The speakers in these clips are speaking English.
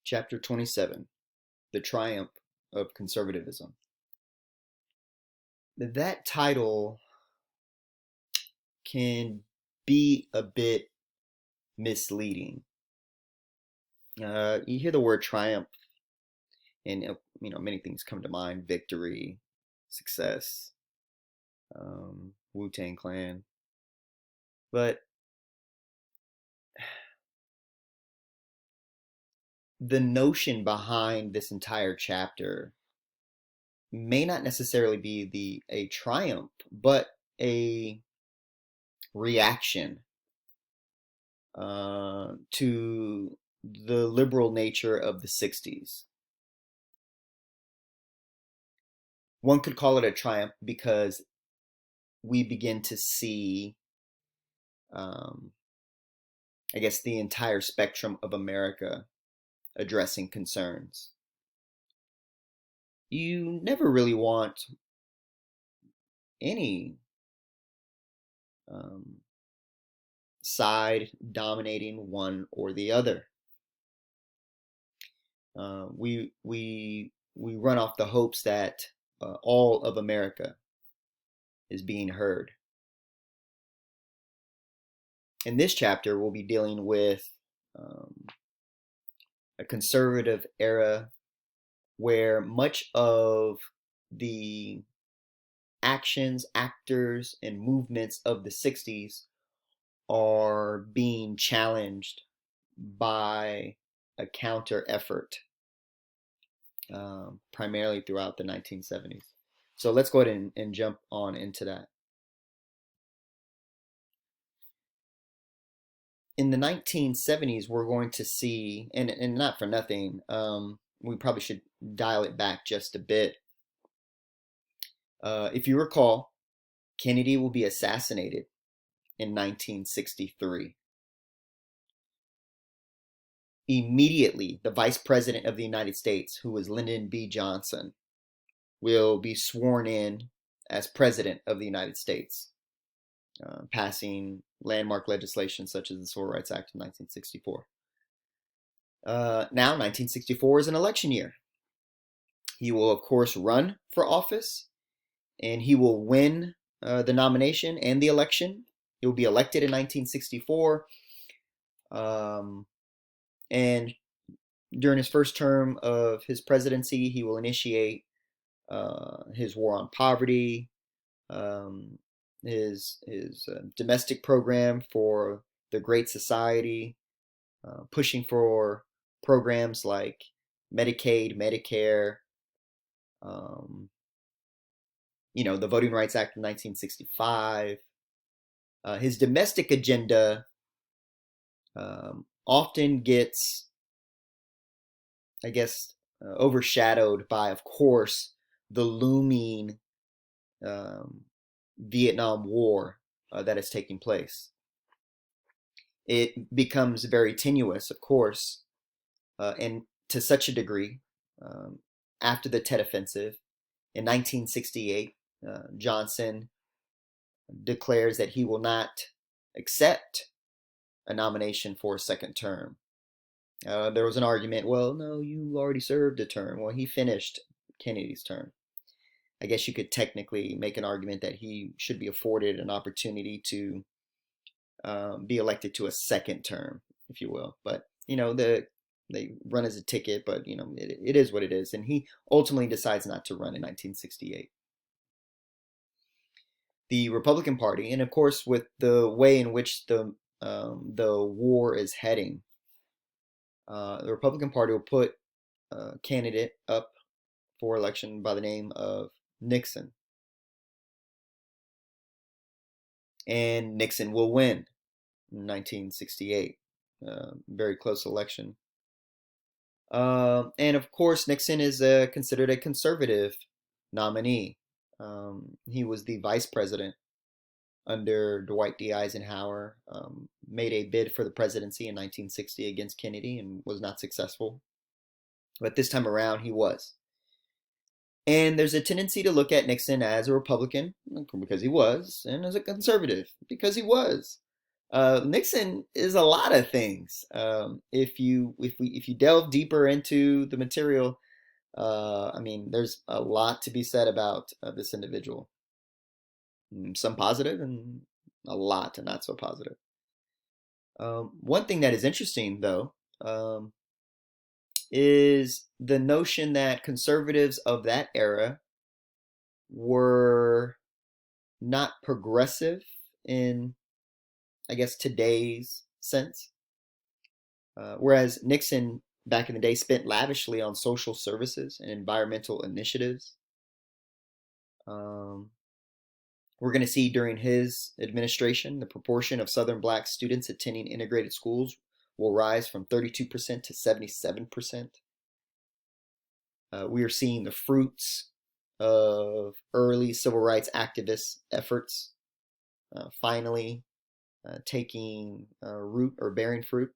Chapter 27, The Triumph of Conservatism. That title can be a bit misleading. You hear the word triumph, and many things come to mind: victory, success, Wu-Tang Clan. But the notion behind this entire chapter may not necessarily be a triumph, but a reaction to the liberal nature of the 60s. One could call it a triumph because we begin to see, um, I guess, the entire spectrum of America addressing concerns. You never really want any um, side dominating one or the other. We run off the hopes that all of America is being heard. In this chapter, we'll be dealing with a conservative era where much of the actions, actors, and movements of the 60s are being challenged by a counter effort, primarily throughout the 1970s. So let's go ahead and jump on into that. In the 1970s, we're going to see, and not for nothing, we probably should dial it back just a bit. If you recall, Kennedy will be assassinated in 1963. Immediately, the Vice President of the United States, who was Lyndon B. Johnson, will be sworn in as President of the United States, passing landmark legislation such as the Civil Rights Act of 1964. Now, 1964 is an election year. He will, of course, run for office, and he will win the nomination and the election. He will be elected in 1964. And during his first term of his presidency, he will initiate his war on poverty, his domestic program for the Great Society, pushing for programs like Medicaid, Medicare, the Voting Rights Act of 1965. His domestic agenda often gets, I guess, overshadowed by, of course, the looming Vietnam War that is taking place. It becomes very tenuous, of course, and to such a degree, after the Tet Offensive in 1968, Johnson declares that he will not accept a nomination for a second term. There was an argument, well, no, you already served a term. Well, he finished Kennedy's term. I guess you could technically make an argument that he should be afforded an opportunity to be elected to a second term, if you will. But, they run as a ticket, but, it is what it is. And he ultimately decides not to run in 1968. The Republican Party, and of course, with the way in which the war is heading, the Republican Party will put a candidate up for election by the name of Nixon. And Nixon will win in 1968. Very close election. And of course, Nixon is considered a conservative nominee. He was the vice president under Dwight D. Eisenhower, made a bid for the presidency in 1960 against Kennedy and was not successful. But this time around, he was. And there's a tendency to look at Nixon as a Republican, because he was, and as a conservative, because he was. Nixon is a lot of things. If you delve deeper into the material, I mean, there's a lot to be said about this individual. Some positive and a lot not so positive. One thing that is interesting, though, is the notion that conservatives of that era were not progressive in, I guess, today's sense. Whereas Nixon back in the day spent lavishly on social services and environmental initiatives. Um, we're going to see during his administration, the proportion of Southern black students attending integrated schools will rise from 32% to 77%. We are seeing the fruits of early civil rights activist efforts finally taking root or bearing fruit.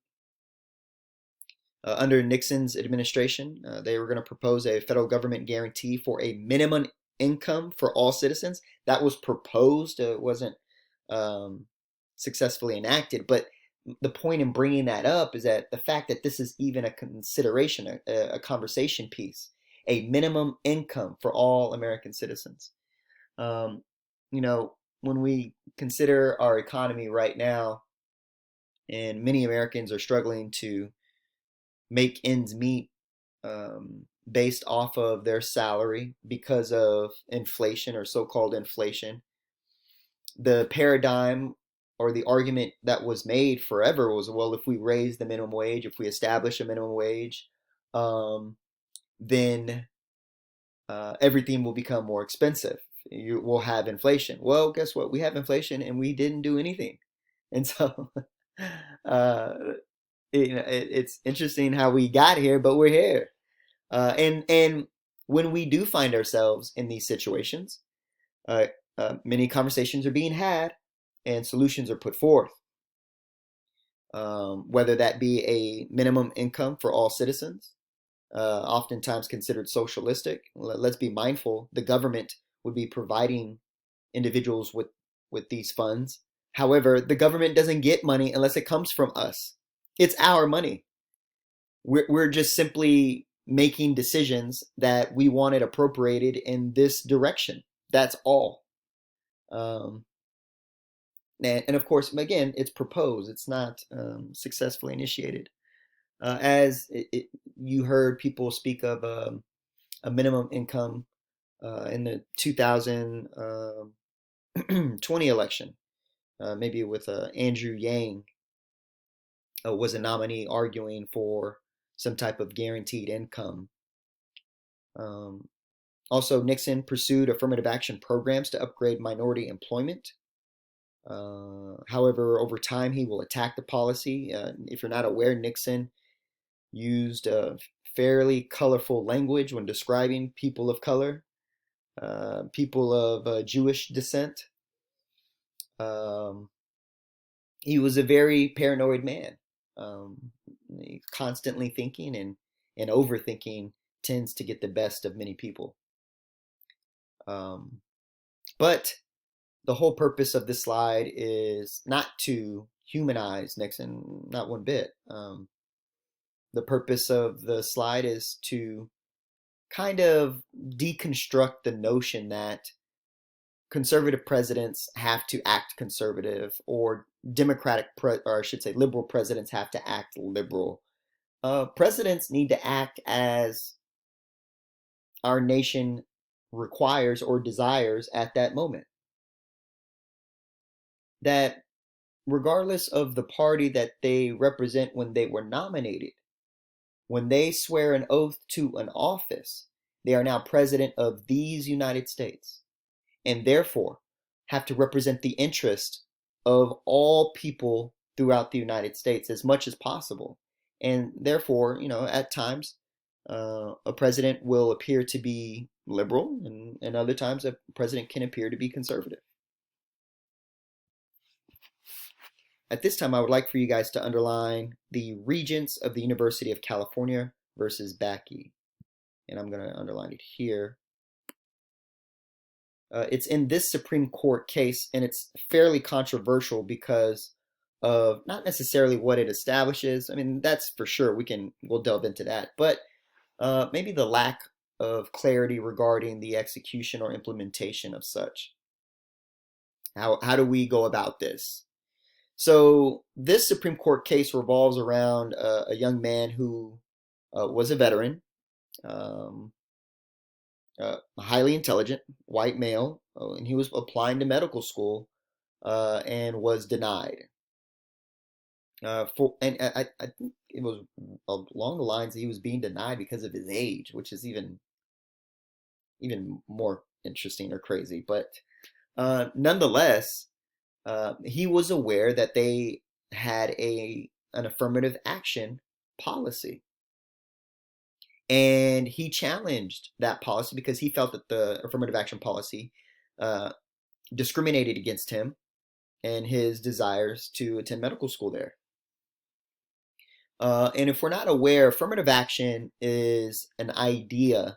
Under Nixon's administration, they were going to propose a federal government guarantee for a minimum income for all citizens. That was proposed. It wasn't um, successfully enacted. But the point in bringing that up is that the fact that this is even a consideration, a conversation piece, a minimum income for all American citizens. Um, you know, when we consider our economy right now, and many Americans are struggling to make ends meet based off of their salary because of inflation or so-called inflation. The paradigm or the argument that was made forever was, well, if we raise the minimum wage, if we establish a minimum wage, um, then everything will become more expensive. You will have inflation. Well, guess what? We have inflation and we didn't do anything. And so uh, it's interesting how we got here, but we're here. And when we do find ourselves in these situations, uh, many conversations are being had and solutions are put forth. Whether that be a minimum income for all citizens, oftentimes considered socialistic. Let's be mindful: the government would be providing individuals with these funds. However, the government doesn't get money unless it comes from us. It's our money. We're just simply making decisions that we want it appropriated in this direction. That's all. Um, and of course, again, it's proposed. It's not successfully initiated. As you heard people speak of a minimum income in the 2020 election, maybe with Andrew Yang was a nominee arguing for some type of guaranteed income. Um, Also, Nixon pursued affirmative action programs to upgrade minority employment. However, over time, he will attack the policy. If you're not aware, Nixon used fairly colorful language when describing people of color, people of Jewish descent. Um, he was a very paranoid man. Um, Constantly thinking and overthinking tends to get the best of many people. Um, but the whole purpose of this slide is not to humanize Nixon, not one bit. The purpose of the slide is to kind of deconstruct the notion that conservative presidents have to act conservative or or I should say liberal presidents have to act liberal. Presidents need to act as our nation requires or desires at that moment. That regardless of the party that they represent when they were nominated, when they swear an oath to an office, they are now president of these United States and therefore have to represent the interest of all people throughout the United States as much as possible. And therefore, at times, a president will appear to be liberal, and other times a president can appear to be conservative. At this time, I would like for you guys to underline the Regents of the University of California versus Bakke. And I'm going to underline it here. It's in this Supreme Court case, and it's fairly controversial because of not necessarily what it establishes. I mean, that's for sure. We'll delve into that, but maybe the lack of clarity regarding the execution or implementation of such. How do we go about this? So this Supreme Court case revolves around a young man who was a veteran, um, highly intelligent, white male, and he was applying to medical school and was denied. I think it was along the lines that he was being denied because of his age, which is even more interesting or crazy. But nonetheless, he was aware that they had an affirmative action policy, and he challenged that policy because he felt that the affirmative action policy uh, discriminated against him and his desires to attend medical school there. And if we're not aware, affirmative action is an idea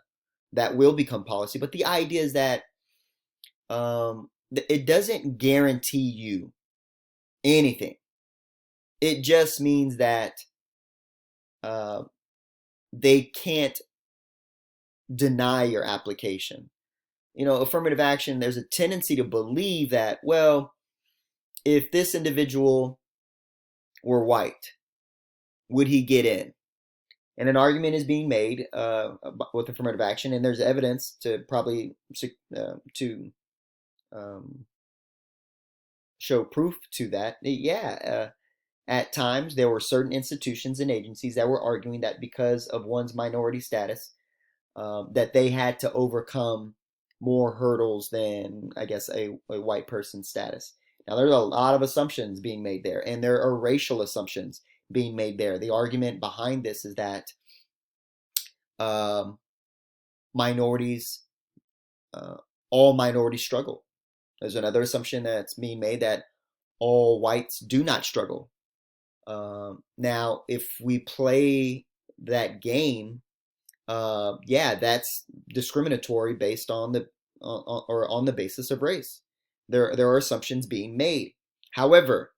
that will become policy, but the idea is that it doesn't guarantee you anything. It just means that uh, they can't deny your application. Affirmative action, there's a tendency to believe that, well, if this individual were white, would he get in? And an argument is being made with affirmative action, and there's evidence to probably to um, show proof to that. Yeah, at times there were certain institutions and agencies that were arguing that because of one's minority status, that they had to overcome more hurdles than, I guess, a white person's status. Now, there's a lot of assumptions being made there, and there are racial assumptions being made there. The argument behind this is that um, minorities, uh, all minorities struggle. There's another assumption that's being made that all whites do not struggle. Now, if we play that game, yeah, that's discriminatory based on on the basis of race. There are assumptions being made. However,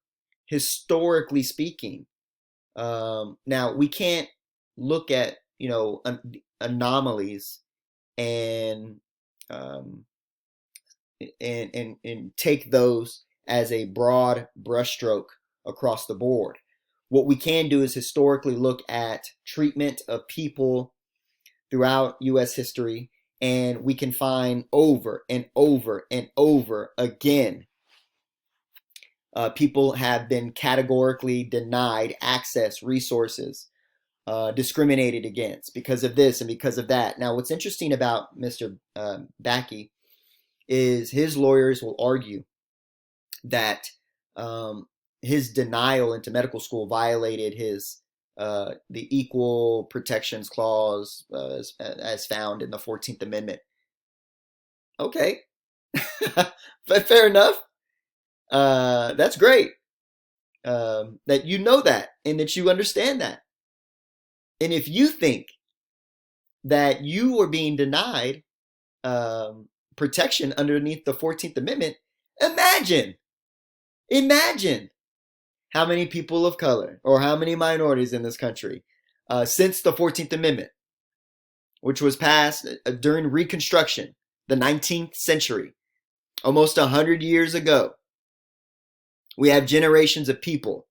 historically speaking, now we can't look at anomalies and um, and take those as a broad brushstroke across the board. What we can do is historically look at treatment of people throughout U.S. history, and we can find over and over and over again people have been categorically denied access, resources, discriminated against because of this and because of that. Now, what's interesting about Mr. Bakke is his lawyers will argue that his denial into medical school violated his the Equal Protections Clause as found in the 14th Amendment. Okay, but fair enough. That's great that you know that and that you understand that. And if you think that you are being denied protection underneath the 14th Amendment, imagine, imagine how many people of color or how many minorities in this country since the 14th Amendment, which was passed during Reconstruction, the 19th century, almost 100 years ago. We have generations of people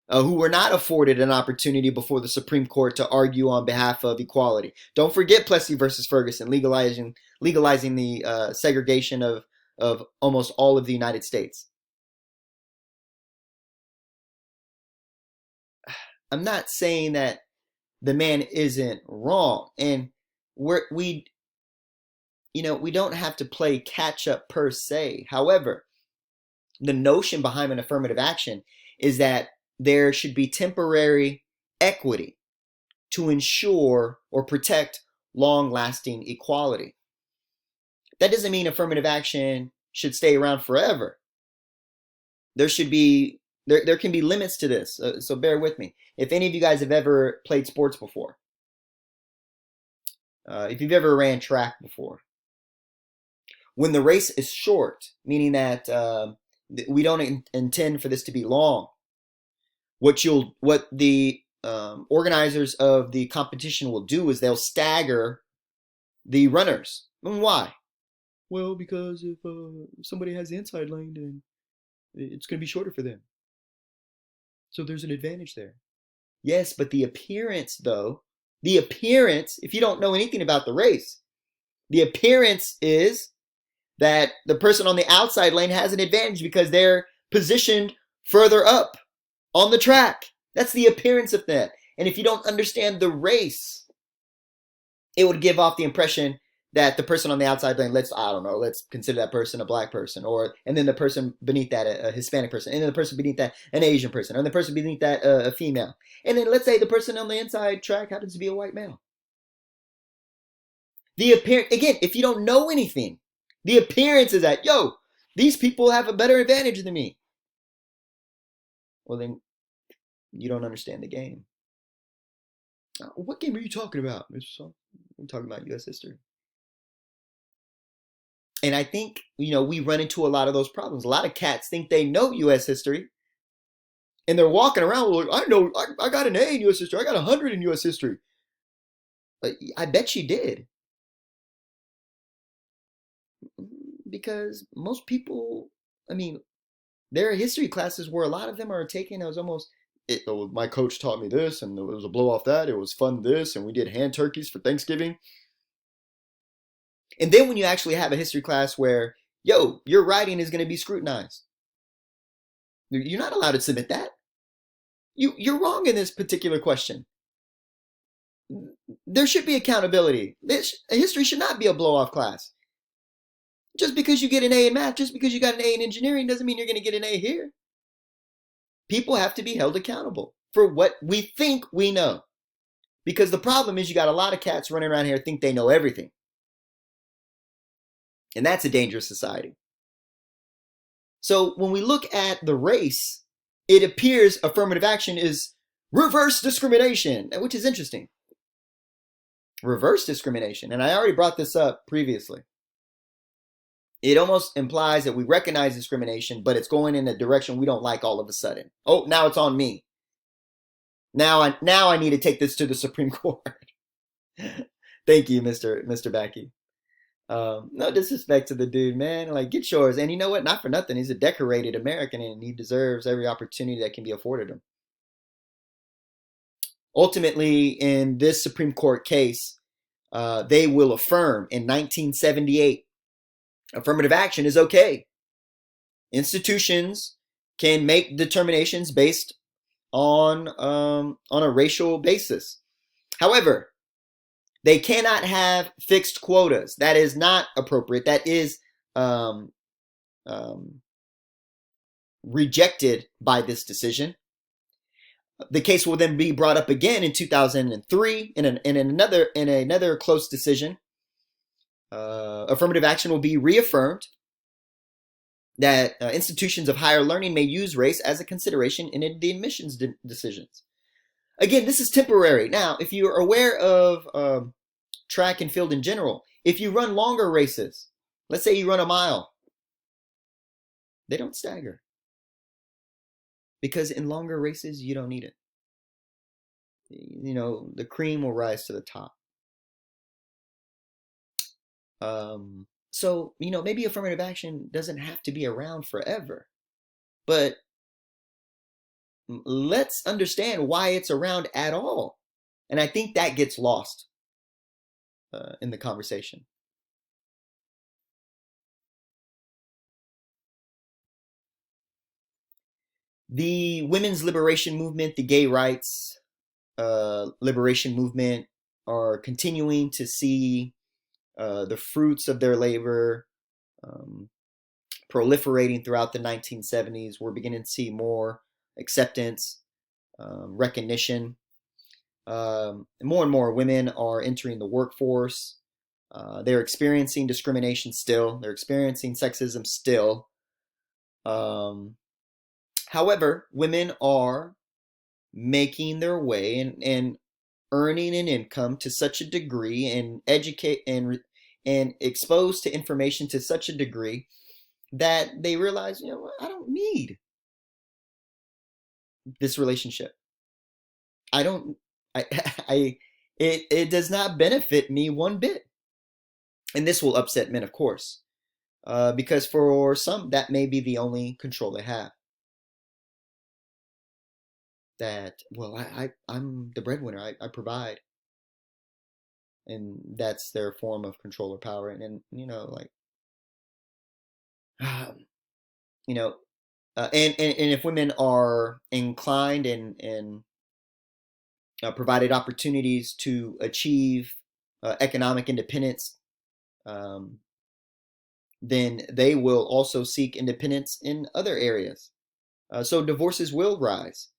who were not afforded an opportunity before the Supreme Court to argue on behalf of equality. Don't forget Plessy versus Ferguson, legalizing the segregation of almost all of the United States. I'm not saying that the man isn't wrong, and we don't have to play catch up per se. However, the notion behind an affirmative action is that there should be temporary equity to ensure or protect long-lasting equality. That doesn't mean affirmative action should stay around forever. There should be there can be limits to this, so bear with me. If any of you guys have ever played sports before, if you've ever ran track before, when the race is short, meaning that we don't intend for this to be long, What the organizers of the competition will do is they'll stagger the runners. And why? Well, because if somebody has the inside lane, then it's going to be shorter for them. So there's an advantage there. Yes, but the appearance, though, the appearance, if you don't know anything about the race, the appearance is that the person on the outside lane has an advantage because they're positioned further up on the track. That's the appearance of that. And if you don't understand the race, it would give off the impression that the person on the outside lane, let's consider that person a black person, and then the person beneath that a Hispanic person, and then the person beneath that an Asian person, and the person beneath that a female, and then let's say the person on the inside track happens to be a white male. The appearance, again, if you don't know anything, the appearance is that, these people have a better advantage than me. Well, then you don't understand the game. What game are you talking about, Mr. Song? I'm talking about U.S. history. And I think, we run into a lot of those problems. A lot of cats think they know U.S. history, and they're walking around, well, I got an A in U.S. history. I got 100 in U.S. history. I bet you did. Because most people, there are history classes where a lot of them are taken as almost, my coach taught me this, and it was a blow off that, it was fun this, and we did hand turkeys for Thanksgiving. And then when you actually have a history class where, your writing is going to be scrutinized, you're not allowed to submit that. You're wrong in this particular question. There should be accountability. History should not be a blow-off class. Just because you get an A in math, just because you got an A in engineering, doesn't mean you're going to get an A here. People have to be held accountable for what we think we know. Because the problem is you got a lot of cats running around here think they know everything. And that's a dangerous society. So when we look at the race, it appears affirmative action is reverse discrimination, which is interesting. Reverse discrimination. And I already brought this up previously. It almost implies that we recognize discrimination, but it's going in a direction we don't like all of a sudden. Oh, now it's on me. Now I need to take this to the Supreme Court. Thank you, Mr. Backey. No disrespect to the dude, man. Like, get yours. And you know what? Not for nothing. He's a decorated American, and he deserves every opportunity that can be afforded him. Ultimately, in this Supreme Court case, they will affirm in 1978, affirmative action is okay. Institutions can make determinations based on a racial basis. However, they cannot have fixed quotas. That is not appropriate. That is rejected by this decision. The case will then be brought up again in 2003 in another close decision. Affirmative action will be reaffirmed that institutions of higher learning may use race as a consideration in the admissions decisions. Again, this is temporary. Now, if you're aware of track and field in general, if you run longer races, let's say you run a mile, they don't stagger. Because in longer races, you don't need it. The cream will rise to the top. So, maybe affirmative action doesn't have to be around forever. But let's understand why it's around at all. And I think that gets lost in the conversation. The women's liberation movement, the gay rights liberation movement are continuing to see the fruits of their labor proliferating throughout the 1970s. We're beginning to see more acceptance, recognition. More and more women are entering the workforce. They're experiencing discrimination still. They're experiencing sexism still. However, women are making their way and earning an income to such a degree and educate and exposed to information to such a degree that they realize, I don't need this relationship. I don't, I, it does not benefit me one bit. And this will upset men, of course, because for some, that may be the only control they have. That, well, I'm the breadwinner, I provide. And that's their form of control or power. And you know, like, you know, and if women are inclined and provided opportunities to achieve economic independence, um, then they will also seek independence in other areas. So divorces will rise.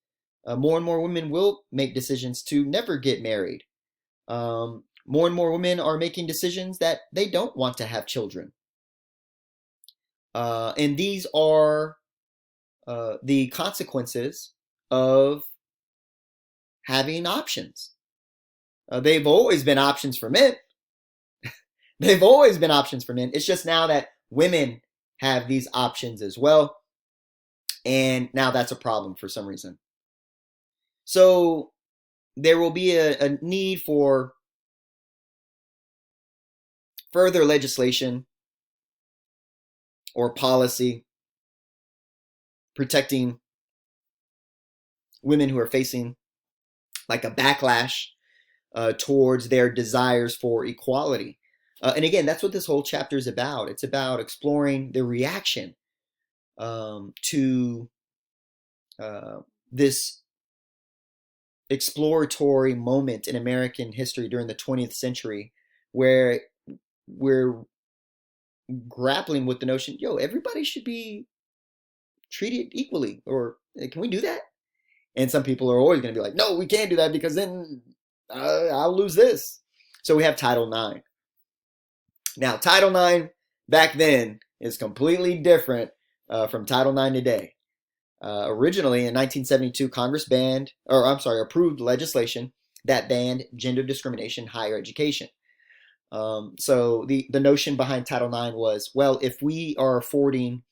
More and more women will make decisions to never get married. More and more women are making decisions that they don't want to have children. And these are the consequences of having options. They've always been options for men. They've always been options for men. It's just now that women have these options as well. And now that's a problem for some reason. So there will be a need for further legislation or policy protecting women who are facing like a backlash towards their desires for equality. And again, that's what this whole chapter is about. It's about exploring the reaction to this exploratory moment in American history during the 20th century where we're grappling with the notion, yo, everybody should be treated equally, or can we do that? And some people are always going to be like, no, we can't do that because then I'll lose this. So we have Title IX. Now, Title IX back then is completely different from Title IX today. Originally in 1972, Congress approved legislation that banned gender discrimination in higher education. So the notion behind Title IX was, well, if we are affording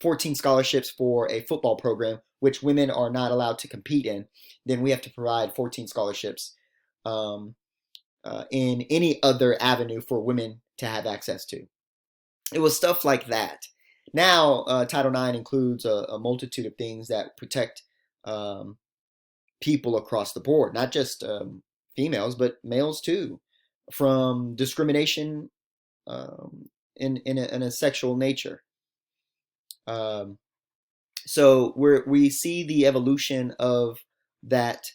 14 scholarships for a football program, which women are not allowed to compete in, then we have to provide 14 scholarships in any other avenue for women to have access to. It was stuff like that. Now, Title IX includes a multitude of things that protect people across the board, not just females, but males too, from discrimination in a sexual nature. So we see the evolution of that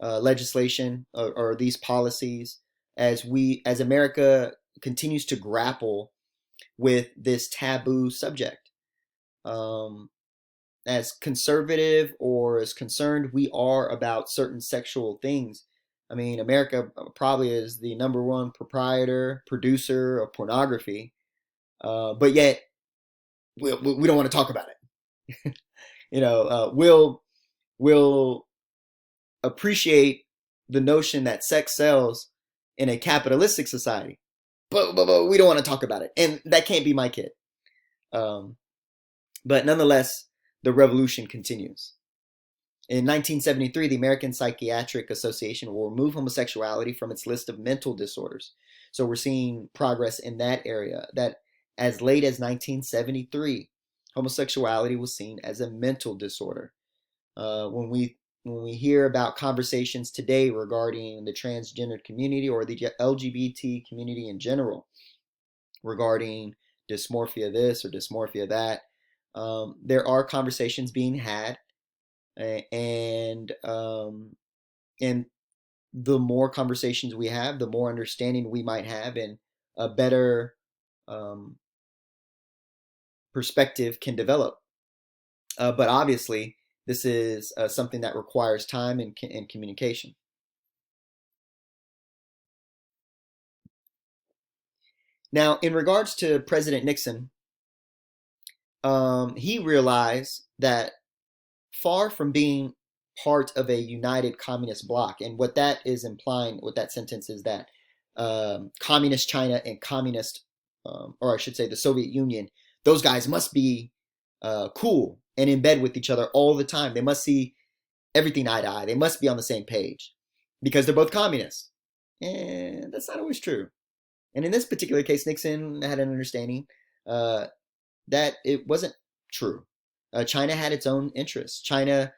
legislation or these policies as America continues to grapple with this taboo subject. As conservative or as concerned we are about certain sexual things. I mean, America probably is the number one producer of pornography, but yet we don't want to talk about it. We'll appreciate the notion that sex sells in a capitalistic society, but we don't want to talk about it, and that can't be my kid. But nonetheless, the revolution continues. In 1973, the American Psychiatric Association will remove homosexuality from its list of mental disorders. So we're seeing progress in that area. That as late as 1973, homosexuality was seen as a mental disorder. When we hear about conversations today regarding the transgender community or the LGBT community in general, regarding dysmorphia this or dysmorphia that, there are conversations being had, and the more conversations we have, the more understanding we might have, and a better perspective can develop. But obviously, this is something that requires time and communication. Now, in regards to President Nixon, he realized that far from being part of a united communist bloc, and what that is implying with that sentence is that communist China and communist, or I should say the Soviet Union, those guys must be cool and in bed with each other all the time. They must see everything eye to eye. They must be on the same page because they're both communists. And that's not always true. And in this particular case, Nixon had an understanding uh, that it wasn't true. China had its own interests. China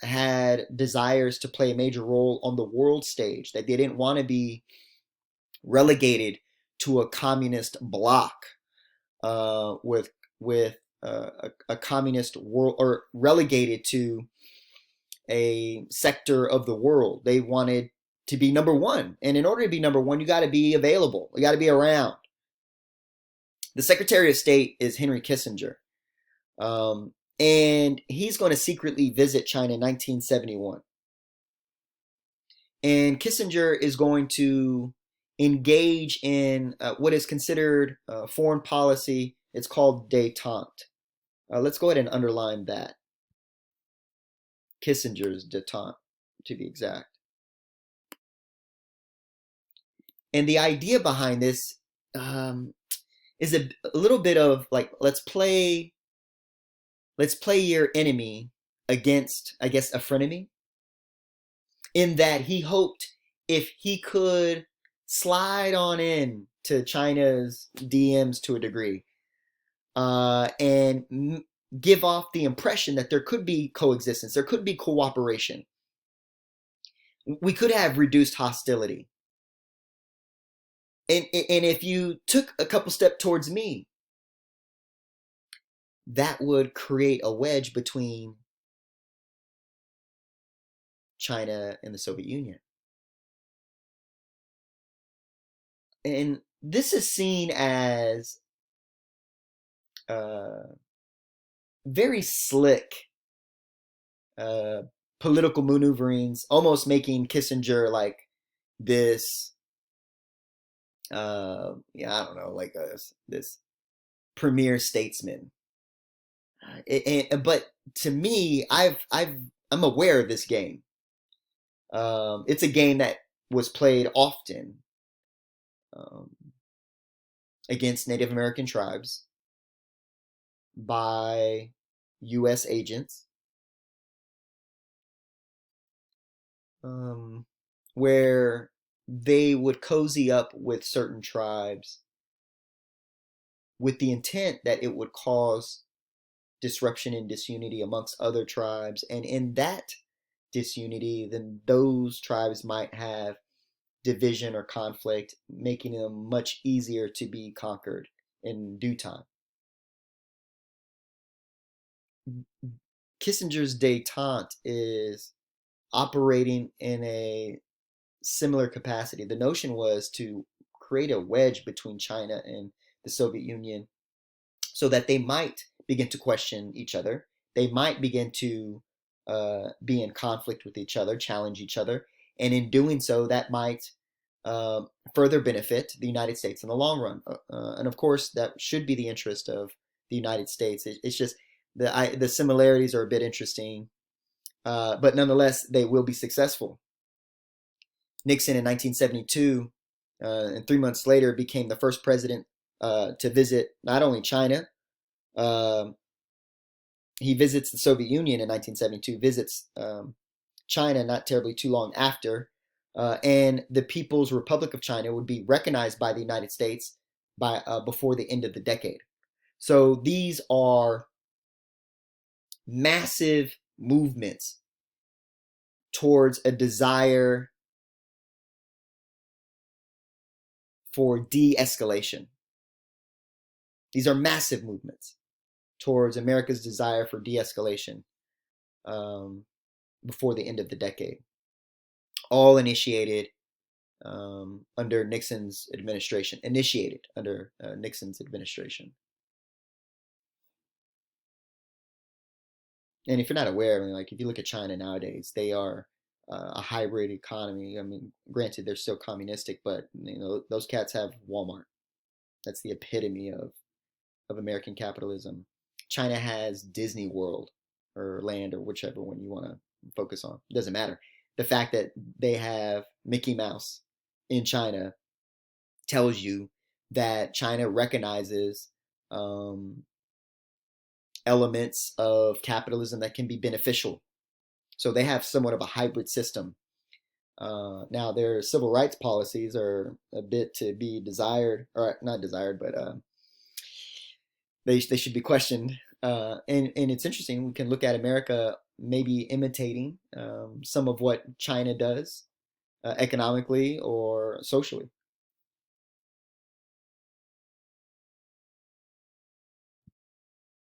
had desires to play a major role on the world stage, that they didn't want to be relegated to a communist bloc with a communist world, or relegated to a sector of the world. They wanted to be number one. And in order to be number one, you got to be available. You got to be around. The Secretary of State is Henry Kissinger. And he's going to secretly visit China in 1971. And Kissinger is going to engage in what is considered foreign policy. It's called détente. Let's go ahead and underline that. Kissinger's détente, to be exact. And the idea behind this is a little bit of like, let's play your enemy against, I guess, a frenemy. In that he hoped if he could slide on in to China's DMs to a degree, and give off the impression that there could be coexistence, there could be cooperation. We could have reduced hostility. And if you took a couple steps towards me, that would create a wedge between China and the Soviet Union. And this is seen as very slick political maneuverings, almost making Kissinger like this, I don't know, like this premier statesman. But to me, I'm aware of this game. It's a game that was played often against Native American tribes by U.S. agents, where they would cozy up with certain tribes with the intent that it would cause disruption and disunity amongst other tribes. And in that disunity, then those tribes might have division or conflict, making them much easier to be conquered in due time. Kissinger's détente is operating in a similar capacity. The notion was to create a wedge between China and the Soviet Union so that they might begin to question each other. They might begin to be in conflict with each other, challenge each other. And in doing so, that might further benefit the United States in the long run. And of course, that should be the interest of the United States. It's just the similarities are a bit interesting, but nonetheless, they will be successful. Nixon in 1972, and 3 months later, became the first president to visit not only China. He visits the Soviet Union in 1972, visits China not terribly too long after, and the People's Republic of China would be recognized by the United States by before the end of the decade. So these are massive movements towards a desire for de-escalation. These are massive movements towards America's desire for de-escalation before the end of the decade. All initiated under Nixon's administration. Initiated under Nixon's administration. And if you're not aware, I mean, like if you look at China nowadays, they are a hybrid economy. I mean, granted, they're still communistic, but those cats have Walmart. That's the epitome of American capitalism. China has Disney World or Land or whichever one you want to focus on. It doesn't matter. The fact that they have Mickey Mouse in China tells you that China recognizes elements of capitalism that can be beneficial So they have somewhat of a hybrid system. Now, their civil rights policies are a bit to be desired, or not desired, but they should be questioned. And it's interesting. We can look at America maybe imitating some of what China does economically or socially.